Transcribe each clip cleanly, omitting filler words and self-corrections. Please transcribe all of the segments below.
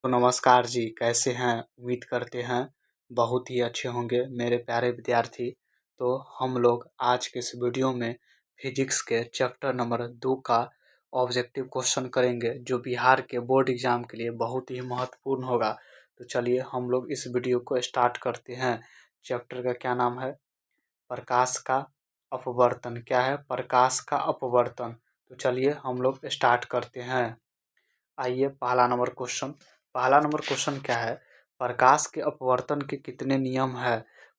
तो नमस्कार जी, कैसे हैं? उम्मीद करते हैं बहुत ही अच्छे होंगे मेरे प्यारे विद्यार्थी। तो हम लोग आज के इस वीडियो में फिजिक्स के चैप्टर नंबर 2 का ऑब्जेक्टिव क्वेश्चन करेंगे, जो बिहार के बोर्ड एग्जाम के लिए बहुत ही महत्वपूर्ण होगा। तो चलिए हम लोग इस वीडियो को स्टार्ट करते हैं। चैप्टर का क्या नाम है? प्रकाश का अपवर्तन। क्या है? प्रकाश का अपवर्तन। तो चलिए हम लोग स्टार्ट करते हैं। आइए पहला नंबर क्वेश्चन क्या है? प्रकाश के अपवर्तन के कितने नियम है?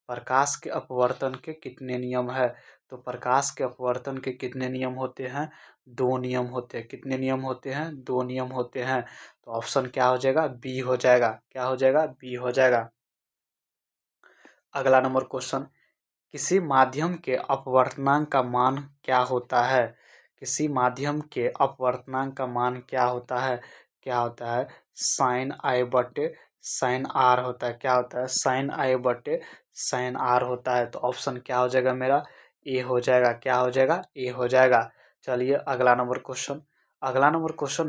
प्रकाश के अपवर्तन के कितने नियम है? तो प्रकाश के अपवर्तन के कितने नियम होते हैं? 2 नियम होते हैं। कितने नियम होते हैं? 2 नियम होते हैं। तो ऑप्शन क्या हो जाएगा? बी हो जाएगा। क्या हो जाएगा? बी हो जाएगा। अगला नंबर क्वेश्चन, किसी माध्यम के अपवर्तनांक का मान क्या होता है? किसी माध्यम के अपवर्तनांक का मान क्या होता है? क्या होता है? साइन आई बटे साइन आर होता है। क्या होता है? साइन आई बटे साइन आर होता है। तो ऑप्शन क्या हो जाएगा मेरा? ए हो जाएगा। क्या हो जाएगा? ए हो जाएगा। चलिए अगला नंबर क्वेश्चन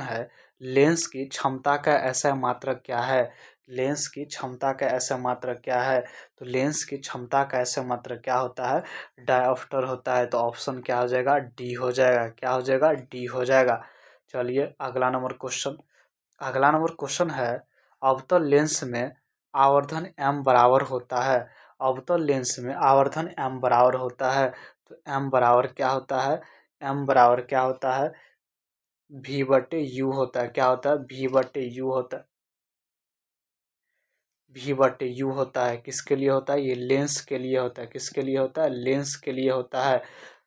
है, लेंस की क्षमता का ऐसा मात्रक क्या है? लेंस की क्षमता का ऐसा मात्रक क्या है? तो लेंस की क्षमता का ऐसा मात्रक क्या होता है? डायोप्टर होता है। तो ऑप्शन क्या हो जाएगा? डी हो जाएगा। क्या हो जाएगा? डी हो जाएगा। चलिए अगला नंबर क्वेश्चन है, अवतल लेंस में आवर्धन m बराबर होता है। अवतल लेंस में आवर्धन m बराबर होता है। तो m बराबर क्या होता है? m बराबर क्या होता है? v बटे यू होता है। क्या होता है? v बटे यू होता है। v बटे यू होता है। किसके लिए होता है? ये लेंस के लिए होता है। किसके लिए होता है? लेंस के लिए होता है।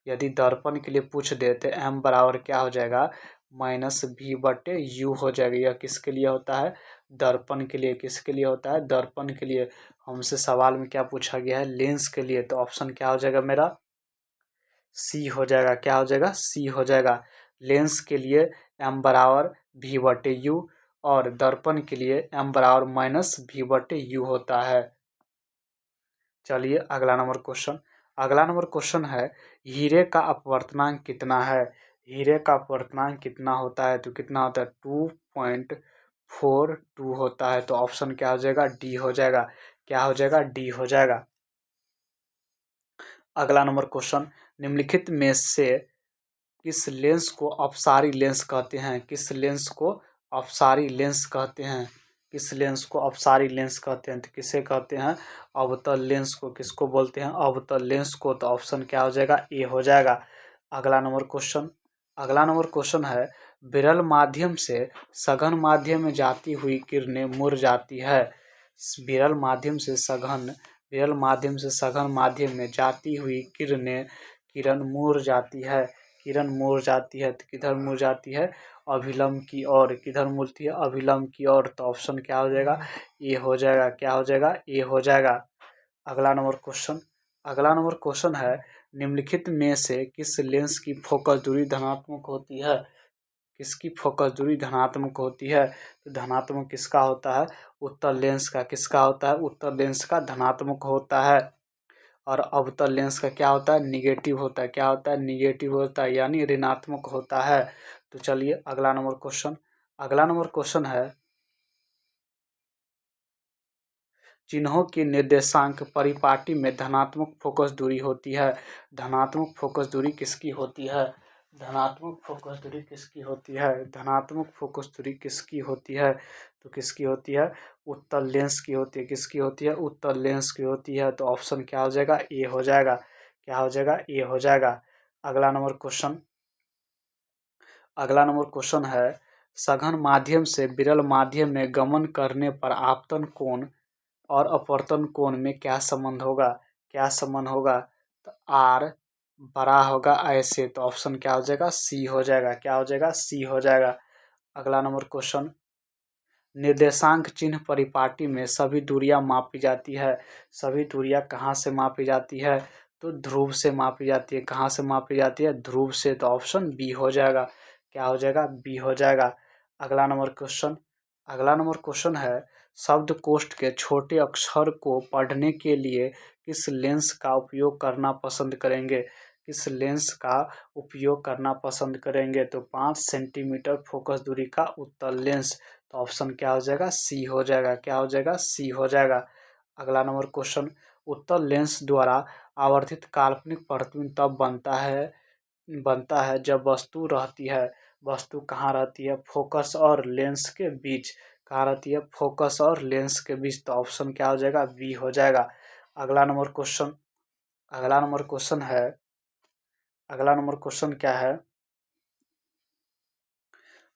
यदि दर्पण के लिए पूछ दे तो m बराबर क्या हो जाएगा? माइनस v बटे यू हो जाएगा। यह किसके लिए होता है? दर्पण के लिए। किसके लिए होता है? दर्पण के लिए। हमसे सवाल में क्या पूछा गया है? लेंस के लिए। तो ऑप्शन क्या हो जाएगा मेरा? सी हो जाएगा। क्या हो जाएगा? सी हो जाएगा। लेंस के लिए m बराबर v बटे यू और दर्पण के लिए m बराबर माइनस v बटे यू होता है। चलिए अगला नंबर क्वेश्चन है, हीरे का अपवर्तनांक कितना है? हीरे का अपवर्तनांक कितना होता है? तो कितना होता है? 2.42 होता है। तो ऑप्शन क्या हो जाएगा? डी हो जाएगा। क्या हो जाएगा? डी हो जाएगा। अगला नंबर क्वेश्चन, निम्नलिखित में से किस लेंस को अपसारी लेंस कहते हैं? किस लेंस को अपसारी लेंस कहते हैं? किस लेंस को अपसारी लेंस कहते हैं? तो किसे कहते हैं? अवतल लेंस को। किसको बोलते हैं? अवतल लेंस को। तो ऑप्शन क्या हो जाएगा? ए हो जाएगा। अगला नंबर क्वेश्चन है, विरल माध्यम से सघन माध्यम में जाती हुई किरणें मुड़ जाती है। विरल माध्यम से सघन माध्यम में जाती हुई किरण मुड़ जाती है। किरण मुड़ जाती है तो किधर मुड़ जाती है? अभिलंब की ओर। किधर मुड़ती है? अभिलंब की ओर। तो ऑप्शन क्या हो जाएगा? ए हो जाएगा। क्या हो जाएगा? ए हो जाएगा। अगला नंबर क्वेश्चन है, निम्नलिखित में से किस लेंस की फोकस दूरी धनात्मक होती है? किसकी फोकस दूरी धनात्मक होती है? तो धनात्मक किसका होता है? उत्तल लेंस का। किसका होता है? उत्तल लेंस का धनात्मक होता है। और अवतल लेंस का क्या होता है? निगेटिव होता है। क्या होता है? निगेटिव होता है, यानी ऋणात्मक होता है। तो चलिए अगला नंबर क्वेश्चन है, चिन्हों की निर्देशांक परिपाटी में धनात्मक फोकस दूरी होती है। धनात्मक फोकस दूरी किसकी होती है? धनात्मक फोकस दूरी किसकी होती है? धनात्मक फोकस दूरी किसकी होती है? तो किसकी होती है? उत्तल लेंस की होती है। किसकी होती है? उत्तल लेंस की होती है। तो ऑप्शन क्या हो जाएगा? ए हो जाएगा। क्या हो जाएगा? ए हो जाएगा। अगला नंबर क्वेश्चन अगला नंबर क्वेश्चन है, सघन माध्यम से विरल माध्यम में गमन करने पर आपतन कोण और अपवर्तन कोण में क्या संबंध होगा? क्या संबंध होगा? तो आर बड़ा होगा ऐसे। तो ऑप्शन क्या हो जाएगा? सी हो जाएगा। क्या हो जाएगा? सी हो जाएगा। अगला नंबर क्वेश्चन, निर्देशांक चिन्ह परिपाटी में सभी दूरियां मापी जाती है। सभी दूरियां कहाँ से मापी जाती है? तो ध्रुव से मापी जाती है। कहाँ से मापी जाती है? ध्रुव से। तो ऑप्शन बी हो जाएगा। क्या हो जाएगा? बी हो जाएगा। अगला नंबर क्वेश्चन अगला नंबर क्वेश्चन है, शब्दकोश के छोटे अक्षर को पढ़ने के लिए किस लेंस का उपयोग करना पसंद करेंगे? किस लेंस का उपयोग करना पसंद करेंगे? तो 5 सेंटीमीटर फोकस दूरी का उत्तल लेंस। तो ऑप्शन क्या हो जाएगा, सी हो जाएगा। क्या हो जाएगा, सी हो जाएगा। अगला नंबर क्वेश्चन, उत्तल लेंस द्वारा आवर्धित काल्पनिक प्रतिबिंब तब बनता है जब वस्तु रहती है, वस्तु कहाँ रहती है, फोकस और लेंस के बीच। कहाँ रहती है, फोकस और लेंस के बीच। तो ऑप्शन क्या हो जाएगा, बी हो जाएगा। अगला नंबर क्वेश्चन, अगला नंबर क्वेश्चन है, अगला नंबर क्वेश्चन क्या है,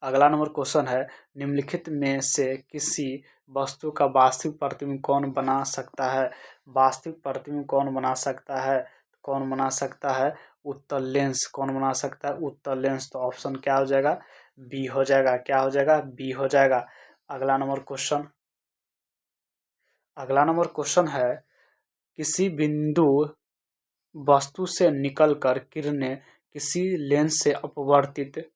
अगला नंबर क्वेश्चन है, निम्नलिखित में से किसी वस्तु का वास्तविक प्रतिबिंब कौन बना सकता है। वास्तविक प्रतिबिंब कौन बना सकता है, कौन बना सकता है, उत्तल लेंस। कौन बना सकता है, उत्तल लेंस। तो ऑप्शन क्या हो जाएगा, बी हो जाएगा। क्या हो जाएगा, बी हो जाएगा। अगला नंबर क्वेश्चन, अगला नंबर क्वेश्चन है, किसी बिंदु वस्तु से निकलकर किरणें किसी लेंस से अपवर्तित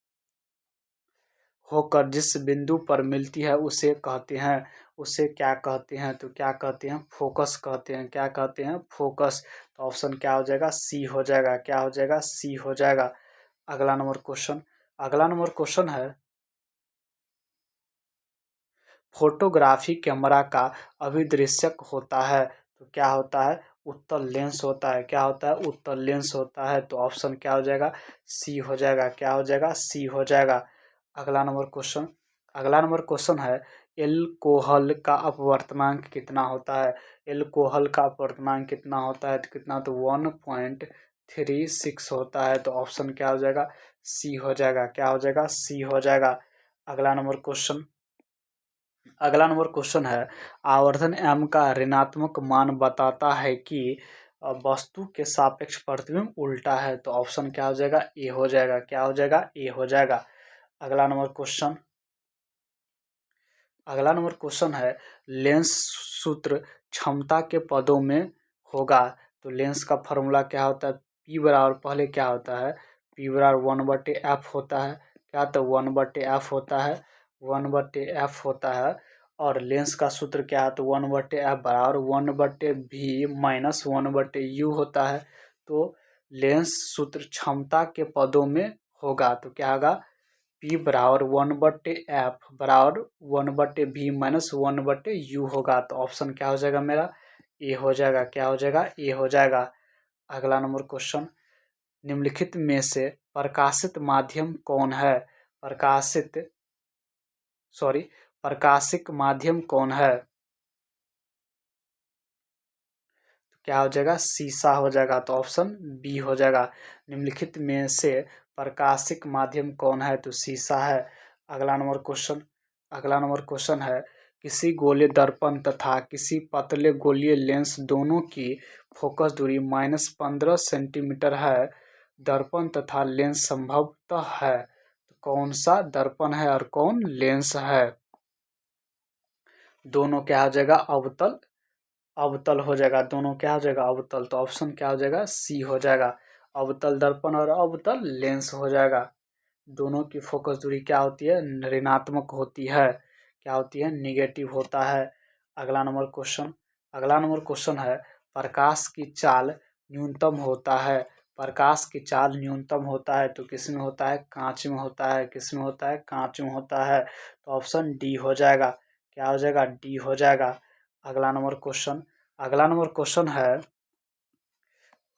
होकर जिस बिंदु पर मिलती है उसे कहते हैं, उसे क्या कहते हैं, तो क्या कहते हैं, फोकस कहते हैं। क्या कहते हैं, फोकस। तो ऑप्शन क्या हो जाएगा, सी हो जाएगा। क्या हो जाएगा, सी हो जाएगा। अगला नंबर क्वेश्चन, अगला नंबर क्वेश्चन है, फोटोग्राफी कैमरा का अभिदृश्यक होता है, तो क्या होता है, उत्तल लेंस होता है। क्या होता है, उत्तल लेंस होता है। तो ऑप्शन क्या हो जाएगा, सी हो जाएगा। क्या हो जाएगा, सी हो जाएगा। अगला नंबर क्वेश्चन, अगला नंबर क्वेश्चन है, एल्कोहल का अपवर्तनांक कितना होता है। एल्कोहल का अपवर्तनांक कितना होता है, तो कितना, तो 1.36 होता है। तो ऑप्शन क्या हो जाएगा, सी हो जाएगा। क्या हो जाएगा, सी हो जाएगा। अगला नंबर क्वेश्चन, अगला नंबर क्वेश्चन है, आवर्धन m का ऋणात्मक मान बताता है कि वस्तु के सापेक्ष प्रतिबिंब उल्टा है। तो ऑप्शन क्या हो जाएगा, ए हो जाएगा। क्या हो जाएगा, ए हो जाएगा। अगला नंबर क्वेश्चन, अगला नंबर क्वेश्चन है, लेंस सूत्र क्षमता के पदों में होगा। तो लेंस का फॉर्मूला क्या होता है, पी बराबर, पहले क्या होता है, पी बराबर 1/f होता है। क्या, तो 1/f होता है, 1/f होता है। और लेंस का सूत्र क्या है, तो 1/f बराबर 1/v माइनस 1/u होता है। तो लेंस सूत्र क्षमता के पदों में होगा। तो क्या होगा, पी बराबर 1/f बराबर 1/v माइनस 1/u होगा। तो ऑप्शन क्या हो जाएगा मेरा, ए हो जाएगा। क्या हो जाएगा, ए हो जाएगा। अगला नंबर क्वेश्चन, निम्नलिखित में से प्रकाशित माध्यम कौन है। प्रकाशित, सॉरी, प्रकाशिक माध्यम कौन है। तो क्या हो जाएगा, शीशा हो जाएगा। तो ऑप्शन बी हो जाएगा। निम्नलिखित में से प्रकाशिक माध्यम कौन है, तो शीशा है। अगला नंबर क्वेश्चन, अगला नंबर क्वेश्चन है, किसी गोलीय दर्पण तथा किसी पतले गोलीय लेंस दोनों की फोकस दूरी -15 सेंटीमीटर है। दर्पण तथा लेंस संभवतः है, तो कौन सा दर्पण है और कौन लेंस है। दोनों क्या हो जाएगा, अवतल, अवतल हो जाएगा। दोनों क्या हो जाएगा, अवतल। तो ऑप्शन क्या हो जाएगा, सी हो जाएगा। अवतल दर्पण और अवतल लेंस हो जाएगा। दोनों की फोकस दूरी क्या होती है, ऋणात्मक होती है। क्या होती है, निगेटिव होता है। अगला नंबर क्वेश्चन, अगला नंबर क्वेश्चन है, प्रकाश की चाल न्यूनतम होता है। प्रकाश की चाल न्यूनतम होता है, तो किस में होता है, कांच में होता है। किस में होता है, कांच में होता है। तो ऑप्शन डी हो जाएगा। क्या हो जाएगा, डी हो जाएगा। अगला नंबर क्वेश्चन, अगला नंबर क्वेश्चन है,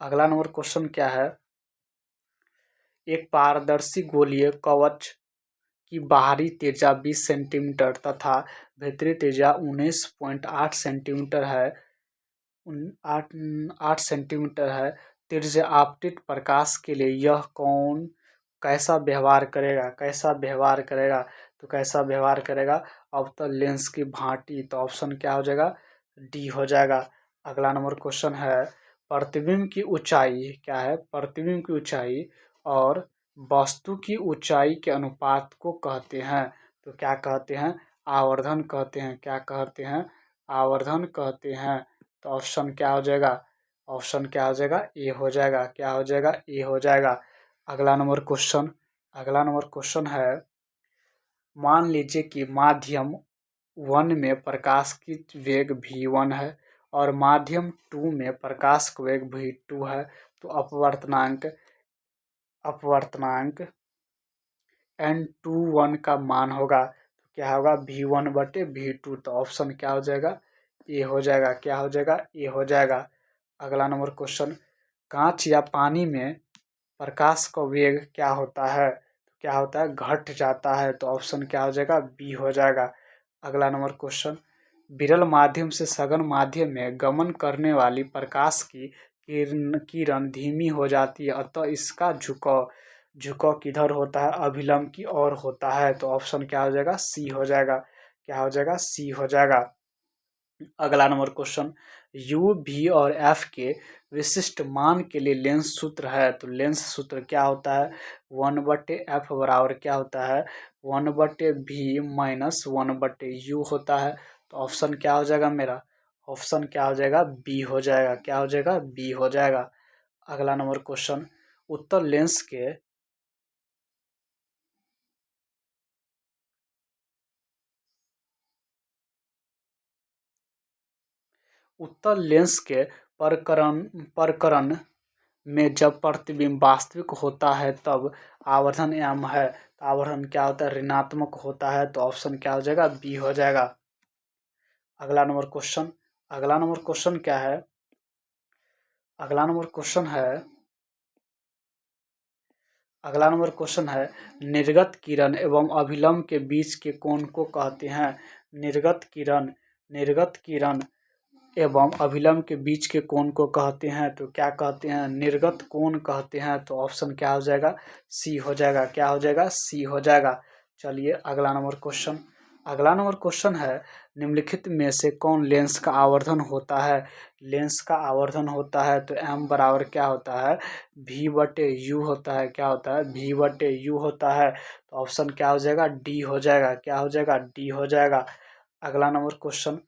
अगला नंबर क्वेश्चन क्या है, एक पारदर्शी गोलीय कवच की बाहरी त्रिज्या 20 सेंटीमीटर तथा भीतरी त्रिज्या 19.8 सेंटीमीटर है, 8 सेंटीमीटर है। त्रिज्य आपतित प्रकाश के लिए यह कौन कैसा व्यवहार करेगा, कैसा व्यवहार करेगा। तो कैसा व्यवहार करेगा, अवतल लेंस की भांति। तो ऑप्शन क्या हो जाएगा, डी हो जाएगा। अगला नंबर क्वेश्चन है, प्रतिबिंब की ऊंचाई क्या है, प्रतिबिंब की ऊंचाई और वस्तु की ऊंचाई के अनुपात को कहते हैं। तो क्या कहते हैं, आवर्धन कहते हैं। क्या कहते हैं, आवर्धन कहते हैं। तो ऑप्शन क्या हो जाएगा, ऑप्शन क्या हो जाएगा, ए हो जाएगा। क्या हो जाएगा, ए हो जाएगा। अगला नंबर क्वेश्चन, अगला नंबर क्वेश्चन है, मान लीजिए कि माध्यम 1 में प्रकाश की वेग v1 है और माध्यम 2 में प्रकाश का वेग v2 है। तो अपवर्तनांक, अपवर्तनांक n21 का मान होगा। तो क्या होगा V1/V2। तो ऑप्शन क्या हो जाएगा, ए हो जाएगा। क्या हो जाएगा, ए हो जाएगा। अगला नंबर क्वेश्चन, कांच या पानी में प्रकाश का वेग क्या होता है, क्या होता है, घट जाता है। तो ऑप्शन क्या हो जाएगा, बी हो जाएगा। अगला नंबर क्वेश्चन, विरल माध्यम से सघन माध्यम में गमन करने वाली प्रकाश की किरण धीमी हो जाती है, अतः इसका झुकाव झुकाव किधर होता है, अभिलंब की ओर होता है। तो ऑप्शन क्या हो जाएगा, सी हो जाएगा। क्या हो जाएगा, सी हो जाएगा। अगला नंबर क्वेश्चन, यू भी और एफ के विशिष्ट मान के लिए लेंस सूत्र है। तो लेंस सूत्र क्या होता है, 1/f बराबर क्या होता है, 1/v माइनस 1/u होता है। तो ऑप्शन क्या हो जाएगा मेरा, ऑप्शन क्या हो जाएगा, बी हो जाएगा। क्या हो जाएगा, बी हो जाएगा। अगला नंबर क्वेश्चन, उत्तर लेंस के उत्तल लेंस के प्रकरण प्रकरण में जब प्रतिबिंब वास्तविक होता है तब आवर्धन m है। तो आवर्धन क्या होता है, ऋणात्मक होता है। तो ऑप्शन क्या हो जाएगा, बी हो जाएगा। अगला नंबर क्वेश्चन, अगला नंबर क्वेश्चन क्या है, अगला नंबर क्वेश्चन है, अगला नंबर क्वेश्चन है, निर्गत किरण एवं अभिलंब के बीच के कोण को कहते हैं। निर्गत किरण, निर्गत किरण एवं अभिलंब के बीच के कोण को कहते हैं। तो क्या कहते हैं, निर्गत कोण कहते हैं। तो ऑप्शन क्या हो जाएगा, सी हो जाएगा। क्या हो जाएगा, सी हो जाएगा। चलिए अगला नंबर क्वेश्चन, अगला नंबर क्वेश्चन है, निम्नलिखित में से कौन लेंस का आवर्धन होता है। लेंस का आवर्धन होता है तो m बराबर क्या होता है, v/u होता है। क्या होता है, v/u होता है। तो ऑप्शन क्या हो जाएगा, डी हो जाएगा। क्या हो जाएगा, डी हो जाएगा। अगला नंबर क्वेश्चन,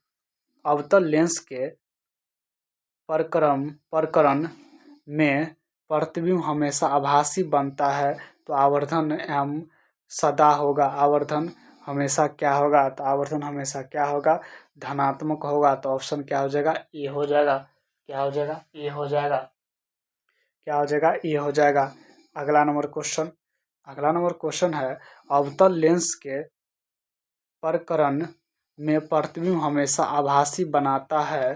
अवतल लेंस के प्रकरण में प्रतिबिंब हमेशा आभासी बनता है, तो आवर्धन m सदा होगा। आवर्धन हमेशा क्या होगा, तो आवर्धन हमेशा क्या होगा, धनात्मक होगा। तो ऑप्शन क्या हो जाएगा, ए हो जाएगा। क्या हो जाएगा, ए हो जाएगा। क्या हो जाएगा, ए हो जाएगा। अगला नंबर क्वेश्चन, अगला नंबर क्वेश्चन है, अवतल लेंस के प्रकरण में प्रतिबिंब हमेशा आभासी बनाता है,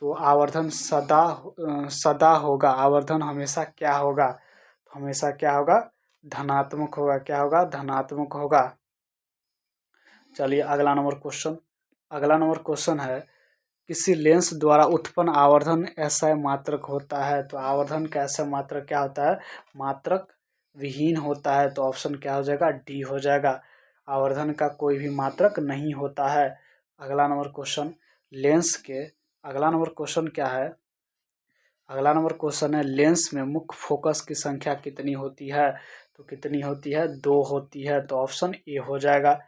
तो आवर्धन सदा होगा। आवर्धन हमेशा क्या होगा, तो हमेशा क्या होगा, धनात्मक होगा। क्या होगा, धनात्मक होगा। चलिए अगला नंबर क्वेश्चन, अगला नंबर क्वेश्चन है, किसी लेंस द्वारा उत्पन्न आवर्धन ऐसा मात्रक होता है। तो आवर्धन का ऐसा मात्रक क्या होता है, मात्रक विहीन होता है। तो ऑप्शन क्या हो जाएगा, डी हो जाएगा। आवर्धन का कोई भी मात्रक नहीं होता है। अगला नंबर क्वेश्चन, लेंस के, अगला नंबर क्वेश्चन क्या है, अगला नंबर क्वेश्चन है, लेंस में मुख्य फोकस की संख्या कितनी होती है। तो कितनी होती है, 2 होती है। तो ऑप्शन ए हो जाएगा।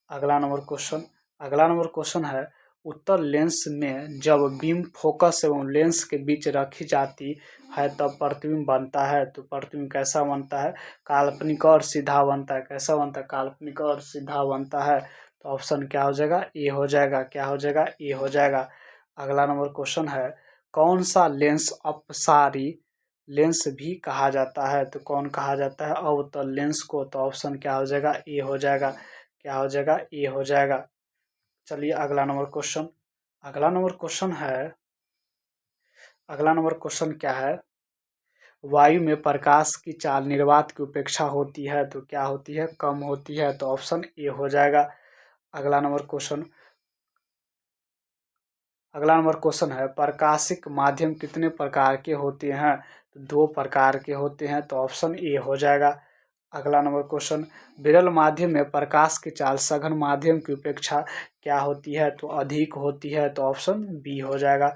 अगला नंबर क्वेश्चन, अगला नंबर क्वेश्चन है, उत्तल लेंस में जब बीम फोकस एवं लेंस के बीच रखी जाती है तब प्रतिबिंब बनता है। तो प्रतिबिंब कैसा बनता है, काल्पनिक और सीधा बनता है। कैसा बनता है, काल्पनिक और सीधा बनता है। तो ऑप्शन क्या हो जाएगा, ए हो जाएगा। क्या हो जाएगा, ए हो जाएगा। अगला नंबर क्वेश्चन है, कौन सा लेंस अपसारी लेंस भी कहा जाता है। तो कौन कहा जाता है, अवतल लेंस को। तो ऑप्शन क्या हो जाएगा, ए हो जाएगा। क्या हो जाएगा, ए हो जाएगा। चलिए अगला नंबर क्वेश्चन, अगला नंबर क्वेश्चन है, अगला नंबर क्वेश्चन क्या है, वायु में प्रकाश की चाल निर्वात की उपेक्षा होती है, तो क्या होती है, कम होती है। तो ऑप्शन ए हो जाएगा। अगला नंबर क्वेश्चन, अगला नंबर क्वेश्चन है, प्रकाशिक माध्यम कितने प्रकार के होते हैं। तो 2 प्रकार के होते हैं। तो ऑप्शन ए हो जाएगा। अगला नंबर क्वेश्चन, विरल माध्यम में प्रकाश की चाल सघन माध्यम की उपेक्षा क्या होती है। तो अधिक होती है। तो ऑप्शन बी हो जाएगा।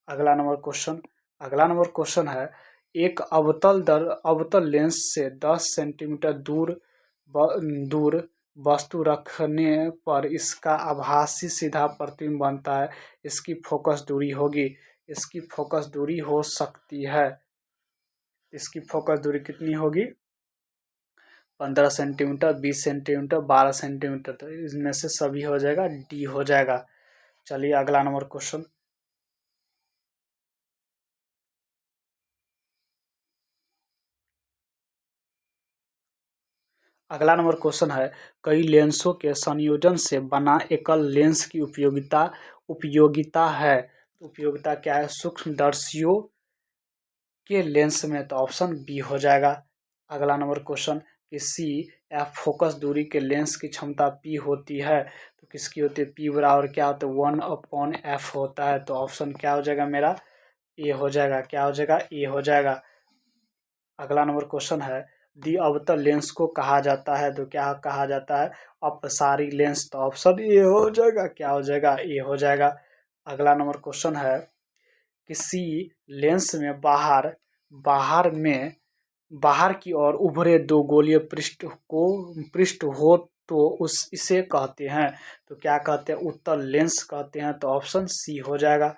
अगला नंबर क्वेश्चन, अगला नंबर क्वेश्चन है, एक अवतल लेंस से 10 सेंटीमीटर दूर वस्तु रखने पर इसका आभासी सीधा प्रतिबिंब बनता है। इसकी फोकस दूरी होगी, इसकी फोकस दूरी हो सकती है, इसकी फोकस दूरी कितनी होगी, 15 सेंटीमीटर, 20 सेंटीमीटर, 12 सेंटीमीटर। तो इसमें से सभी हो जाएगा, डी हो जाएगा। चलिए अगला नंबर क्वेश्चन, अगला नंबर क्वेश्चन है, कई लेंसों के संयोजन से बना एकल लेंस की उपयोगिता है। उपयोगिता क्या है? सूक्ष्मदर्शियों के लेंस में, तो ऑप्शन बी हो जाएगा। अगला नंबर क्वेश्चन, किसी एफ फोकस दूरी के लेंस की क्षमता पी होती है, तो किसकी होती है? पी बराबर क्या होता है? 1/f होता है। तो ऑप्शन क्या हो जाएगा मेरा? ए हो जाएगा। क्या हो जाएगा? ए हो जाएगा। अगला नंबर क्वेश्चन है, द्वि अवतल लेंस को कहा जाता है, तो क्या कहा जाता है? अपसारी लेंस। तो ऑप्शन ए हो जाएगा। क्या हो जाएगा? ए हो जाएगा। अगला नंबर क्वेश्चन है, किसी लेंस में बाहर में बाहर की ओर उभरे दो गोलीय पृष्ठ हो तो इसे कहते हैं, तो क्या कहते हैं? उत्तल लेंस कहते हैं। तो ऑप्शन सी हो जाएगा।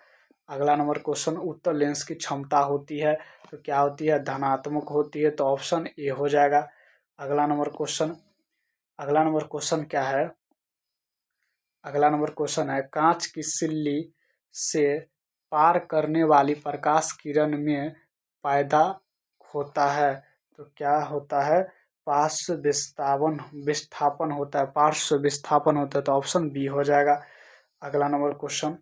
अगला नंबर क्वेश्चन, उत्तल लेंस की क्षमता होती है, तो क्या होती है? धनात्मक होती है। तो ऑप्शन ए हो जाएगा। अगला नंबर क्वेश्चन क्या है? अगला नंबर क्वेश्चन है, कांच की सिल्ली से पार करने वाली प्रकाश किरण में पैदा होता है, तो क्या होता है? विस्थापन होता है। पार्श्व विस्थापन होता है। तो ऑप्शन बी हो जाएगा। अगला नंबर क्वेश्चन,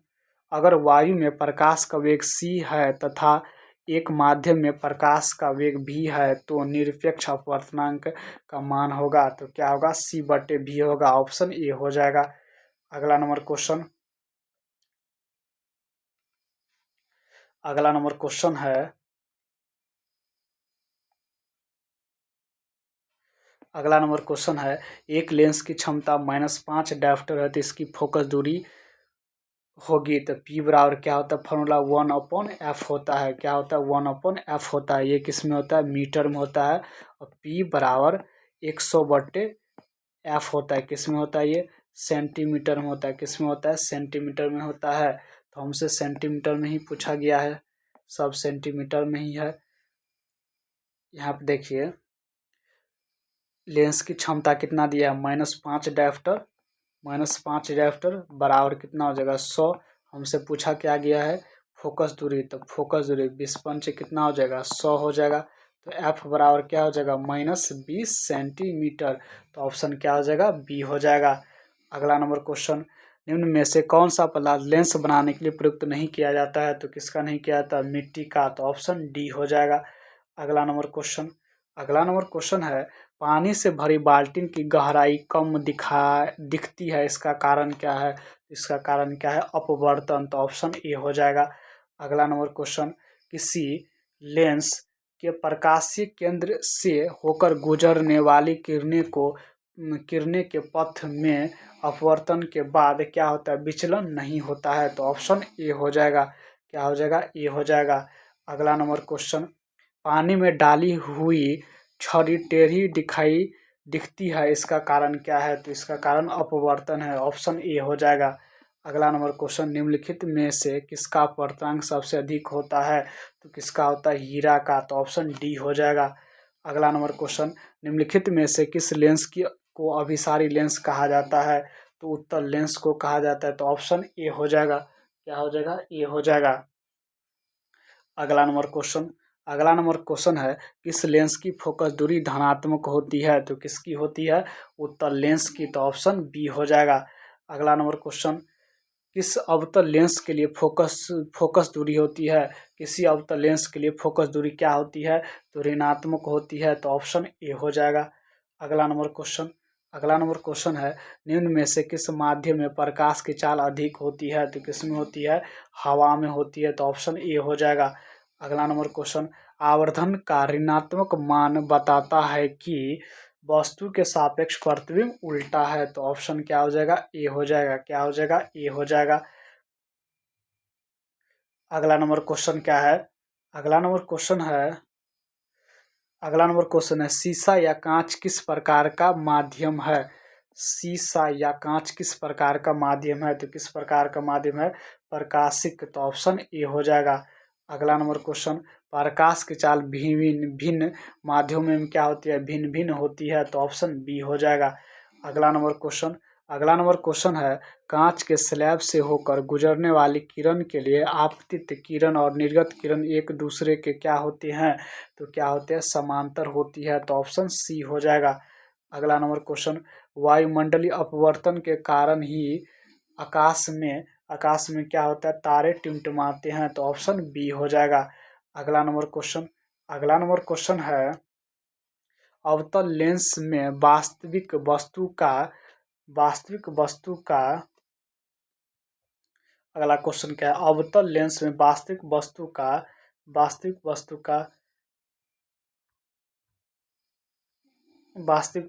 अगर वायु में प्रकाश का वेग c है तथा एक माध्यम में प्रकाश का वेग v है, तो निरपेक्ष अपवर्तनांक का मान होगा, तो क्या होगा? c/v होगा। ऑप्शन ए हो जाएगा। अगला नंबर क्वेश्चन है, एक लेंस की क्षमता -5 डायोप्टर है, तो इसकी फोकस दूरी होगी, तो P बराबर क्या होता है? फॉर्मूला 1/f होता है। क्या होता है? 1/f होता है। ये किस में होता है? मीटर में होता है। और P बराबर 100/f होता है। किस में होता है? ये सेंटीमीटर में होता है। किस में होता है? सेंटीमीटर में होता है। तो हमसे सेंटीमीटर में ही पूछा गया है, सब सेंटीमीटर में ही है। यहाँ पे देखिए, लेंस की क्षमता कितना दिया है? -5 डायोप्टर। -5 डायोप्टर बराबर कितना हो जाएगा? 100। हमसे पूछा क्या गया है? फोकस दूरी। तो फोकस दूरी 20 कितना हो जाएगा? 100 हो जाएगा। तो एफ बराबर क्या हो जाएगा? -20 सेंटीमीटर। तो ऑप्शन क्या हो जाएगा? बी हो जाएगा। अगला नंबर क्वेश्चन, निम्न में से कौन सा पदार्थ लेंस बनाने के लिए प्रयुक्त नहीं किया जाता है, तो किसका नहीं किया जाता? मिट्टी का। तो ऑप्शन डी हो जाएगा। अगला नंबर क्वेश्चन है, पानी से भरी बाल्टी की गहराई कम दिखती है, इसका कारण क्या है? इसका कारण क्या है? अपवर्तन। तो ऑप्शन ए हो जाएगा। अगला नंबर क्वेश्चन, किसी लेंस के प्रकाशीय केंद्र से होकर गुजरने वाली किरणें के पथ में अपवर्तन के बाद क्या होता है? विचलन नहीं होता है। तो ऑप्शन ए हो जाएगा। क्या हो जाएगा? ए हो जाएगा। अगला नंबर क्वेश्चन, पानी में डाली हुई छड़ी टेढ़ी दिखती है, इसका कारण क्या है? तो इसका कारण अपवर्तन है। ऑप्शन ए हो जाएगा। अगला नंबर क्वेश्चन, निम्नलिखित में से किसका अपवर्तनांक सबसे अधिक होता है, तो किसका होता है? हीरा का। तो ऑप्शन डी हो जाएगा। अगला नंबर क्वेश्चन, निम्नलिखित में से किस लेंस को अभिसारी लेंस कहा जाता है, तो उत्तल लेंस को कहा जाता है। तो ऑप्शन ए हो जाएगा। क्या हो जाएगा? ए हो जाएगा। अगला नंबर क्वेश्चन है, किस लेंस की फोकस दूरी धनात्मक होती है, तो किसकी होती है? उत्तल लेंस की। तो ऑप्शन बी हो जाएगा। अगला नंबर क्वेश्चन, किस अवतल लेंस के लिए फोकस दूरी होती है? किसी अवतल लेंस के लिए फोकस दूरी क्या होती है? तो ऋणात्मक होती है। तो ऑप्शन ए हो जाएगा। अगला नंबर क्वेश्चन है, निम्न में से किस माध्यम में प्रकाश की चाल अधिक होती है, तो किस में होती है? हवा में होती है। तो ऑप्शन ए हो जाएगा। अगला नंबर क्वेश्चन, आवर्धन का ऋणात्मक मान बताता है कि वस्तु के सापेक्ष प्रतिबिंब उल्टा है। तो ऑप्शन क्या हो जाएगा? ए हो जाएगा। क्या हो जाएगा? ए हो जाएगा। अगला नंबर क्वेश्चन क्या है? अगला नंबर क्वेश्चन है शीशा या कांच किस प्रकार का माध्यम है? शीशा या कांच किस प्रकार का माध्यम है? तो किस प्रकार का माध्यम है? प्रकाशिक। तो ऑप्शन ए हो जाएगा। अगला नंबर क्वेश्चन, प्रकाश की चाल भिन्न भिन्न माध्यमों में क्या होती है? भिन्न भिन्न होती है। तो ऑप्शन बी हो जाएगा। अगला नंबर क्वेश्चन है, कांच के स्लैब से होकर गुजरने वाली किरण के लिए आपतित किरण और निर्गत किरण एक दूसरे के क्या होते हैं? तो क्या होते हैं? समांतर होती है। तो ऑप्शन सी हो जाएगा। अगला नंबर क्वेश्चन, वायुमंडलीय अपवर्तन के कारण ही आकाश में क्या होता है, तारे टिमटिमाते हैं, तो ऑप्शन बी हो जाएगा। अगला नंबर क्वेश्चन है, अवतल लेंस में अगला क्वेश्चन क्या है, अवतल लेंस में वास्तविक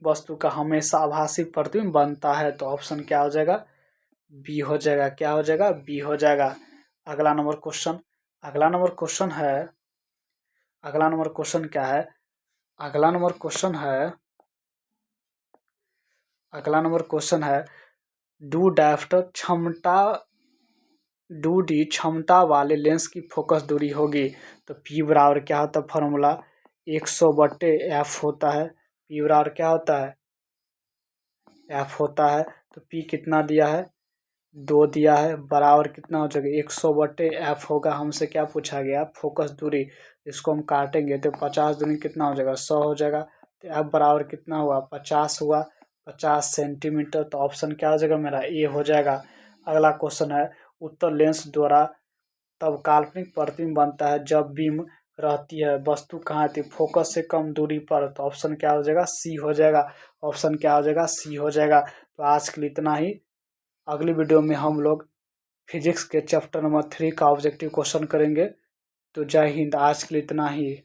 वस्तु का हमेशा आभासी प्रतिबिंब बनता है, तो ऑप्शन क्या हो जाएगा, बी हो जाएगा। क्या हो जाएगा, बी हो जाएगा। अगला नंबर क्वेश्चन अगला नंबर क्वेश्चन है अगला नंबर क्वेश्चन क्या है, अगला नंबर क्वेश्चन है अगला नंबर क्वेश्चन है, डू डाफ्टर क्षमता वाले लेंस की फोकस दूरी होगी, तो पी बराबर क्या होता है, फॉर्मूला 100/f होता है। पी बराबर क्या होता है, एफ होता है। तो पी कितना दिया है, 2 दिया है, बराबर कितना हो जाएगा, 100/f होगा। हमसे क्या पूछा गया, फोकस दूरी। इसको हम काटेंगे तो 50 दूनी कितना हो जाएगा, 100 हो जाएगा। तो एफ बराबर कितना हुआ, 50 हुआ, 50 सेंटीमीटर। तो ऑप्शन क्या हो जाएगा मेरा, ए हो जाएगा। अगला क्वेश्चन है, उत्तल लेंस द्वारा तब काल्पनिक प्रतिबिंब बनता है जब बीम रहती है, वस्तु कहाँ थी, फोकस से कम दूरी पर। तो ऑप्शन क्या हो जाएगा, सी हो जाएगा। ऑप्शन क्या हो जाएगा, सी हो जाएगा। तो आज के लिए इतना ही। अगली वीडियो में हम लोग फिजिक्स के चैप्टर नंबर 3 का ऑब्जेक्टिव क्वेश्चन करेंगे। तो जय हिंद, आज के लिए इतना ही।